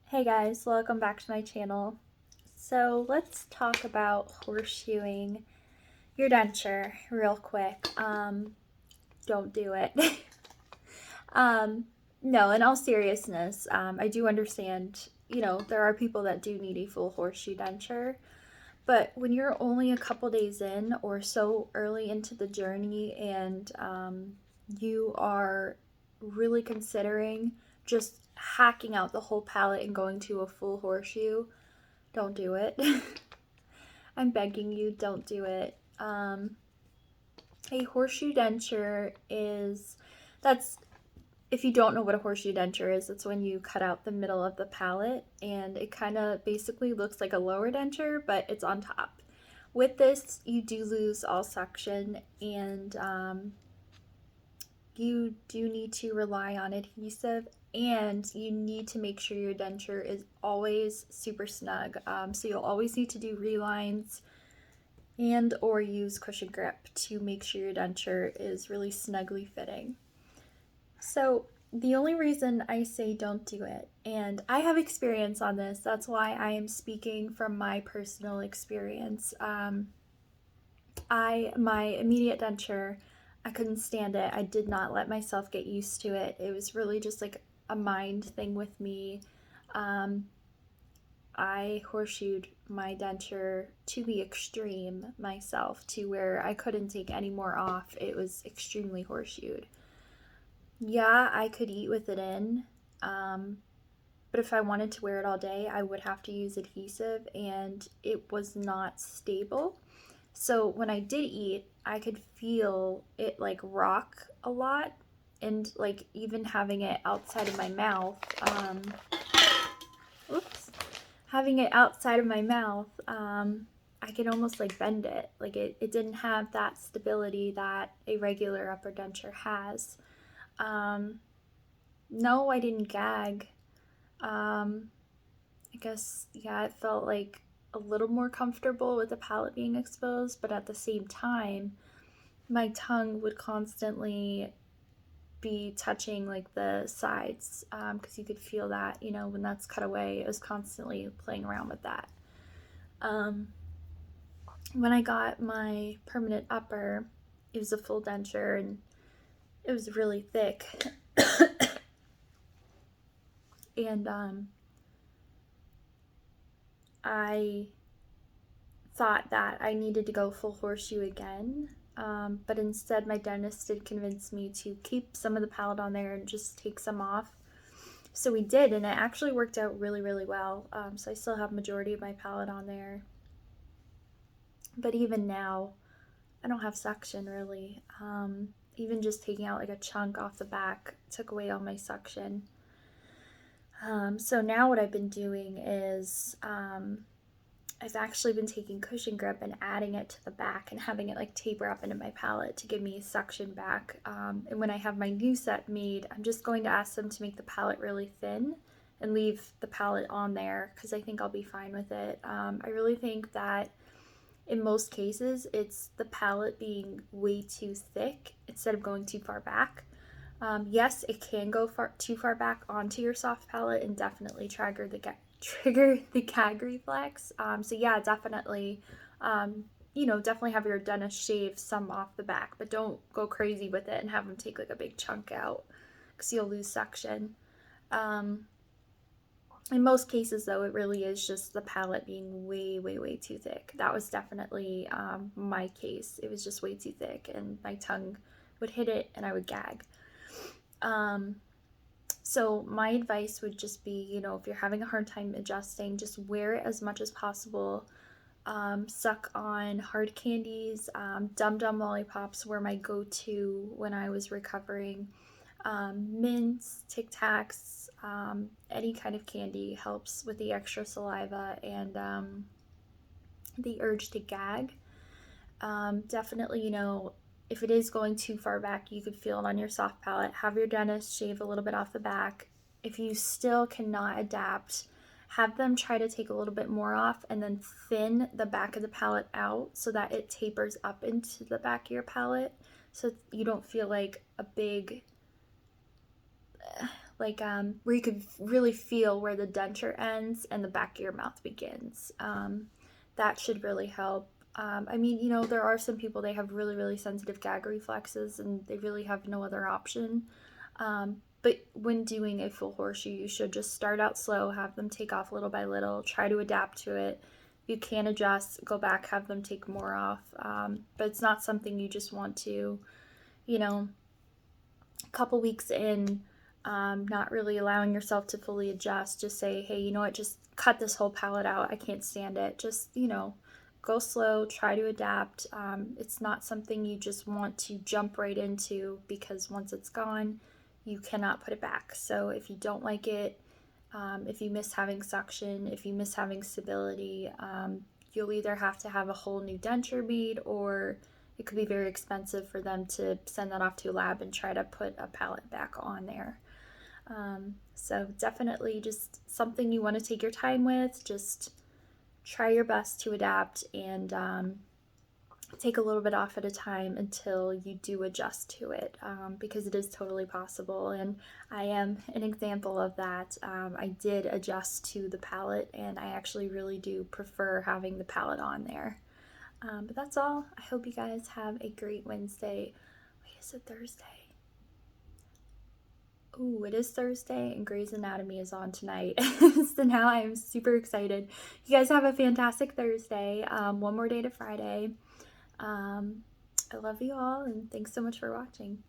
Hey guys, welcome back to my channel. So let's talk about horseshoeing your denture real quick. Don't do it. um, no, in all seriousness, I do understand, there are people that do need a full horseshoe denture, but when you're only a couple days in or so early into the journey and you are really considering just hacking out the whole palette and going to a full horseshoe, don't do it. I'm begging you, don't do it. A horseshoe denture is that's if you don't know what a horseshoe denture is, it's when you cut out the middle of the palette and it kind of basically looks like a lower denture, but it's on top. With this, you do lose all suction and you do need to rely on adhesive, and you need to make sure your denture is always super snug. So you'll always need to do relines and or use cushion grip to make sure your denture is really snugly fitting. So the only reason I say don't do it, and I have experience on this, that's why I am speaking from my personal experience. My immediate denture, I couldn't stand it. I did not let myself get used to it. It was really just like a mind thing with me. Um, I horseshoed my denture to the extreme myself, to where I couldn't take any more off. It was extremely horseshoed. Yeah, I could eat with it in, um, but if I wanted to wear it all day, I would have to use adhesive, and it was not stable. So when I did eat, I could feel it like rock a lot, and like even having it outside of my mouth, oops, having it outside of my mouth, I could almost like bend it. Like it didn't have that stability that a regular upper denture has. Um, no, I didn't gag. Um, I guess, yeah, it felt like a little more comfortable with the palate being exposed, but at the same time, my tongue would constantly be touching like the sides because you could feel that, when that's cut away, it was constantly playing around with that. Um, when I got my permanent upper, it was a full denture and it was really thick. And I thought that I needed to go full horseshoe again. But instead, my dentist did convince me to keep some of the palate on there and just take some off. So we did, and it actually worked out really, really well. So I still have majority of my palate on there. But even now, I don't have suction really. Even just taking out like a chunk off the back took away all my suction. So now what I've been doing is I've actually been taking cushion grip and adding it to the back and having it like taper up into my palate to give me suction back. And when I have my new set made, I'm just going to ask them to make the palate really thin and leave the palate on there because I think I'll be fine with it. I really think that in most cases it's the palate being way too thick instead of going too far back. Yes, it can go too far back onto your soft palate and definitely trigger the gag reflex. So yeah, definitely, definitely have your dentist shave some off the back, but don't go crazy with it and have them take like a big chunk out because you'll lose suction. Um, in most cases, though, it really is just the palate being way, way, way too thick. That was definitely my case. It was just way too thick, and my tongue would hit it and I would gag. Um, so my advice would just be, if you're having a hard time adjusting, just wear it as much as possible. Suck on hard candies. Dum Dum lollipops were my go-to when I was recovering. Mints, Tic Tacs, any kind of candy helps with the extra saliva and the urge to gag. Definitely, if it is going too far back, you could feel it on your soft palate. Have your dentist shave a little bit off the back. If you still cannot adapt, have them try to take a little bit more off and then thin the back of the palate out so that it tapers up into the back of your palate so you don't feel like a big like where you could really feel where the denture ends and the back of your mouth begins. That should really help. I mean, you know, there are some people, they have really, really sensitive gag reflexes and they really have no other option. But when doing a full horseshoe, you should just start out slow, have them take off little by little, try to adapt to it. You can adjust, go back, have them take more off. But it's not something you just want to, you know, a couple weeks in, not really allowing yourself to fully adjust. Just say, hey, you know what, just cut this whole palette out. I can't stand it. Just, you know, go slow, try to adapt. It's not something you just want to jump right into because once it's gone, you cannot put it back. So if you don't like it, if you miss having suction, if you miss having stability, you'll either have to have a whole new denture made, or it could be very expensive for them to send that off to a lab and try to put a palette back on there. So definitely just something you want to take your time with. Just try your best to adapt and take a little bit off at a time until you do adjust to it, because it is totally possible. And I am an example of that. I did adjust to the palette, and I actually really do prefer having the palette on there. But that's all. I hope you guys have a great Wednesday. Wait, is it Thursday? Ooh, it is Thursday, and Grey's Anatomy is on tonight. So now I am super excited. You guys have a fantastic Thursday. One more day to Friday. I love you all, and thanks so much for watching.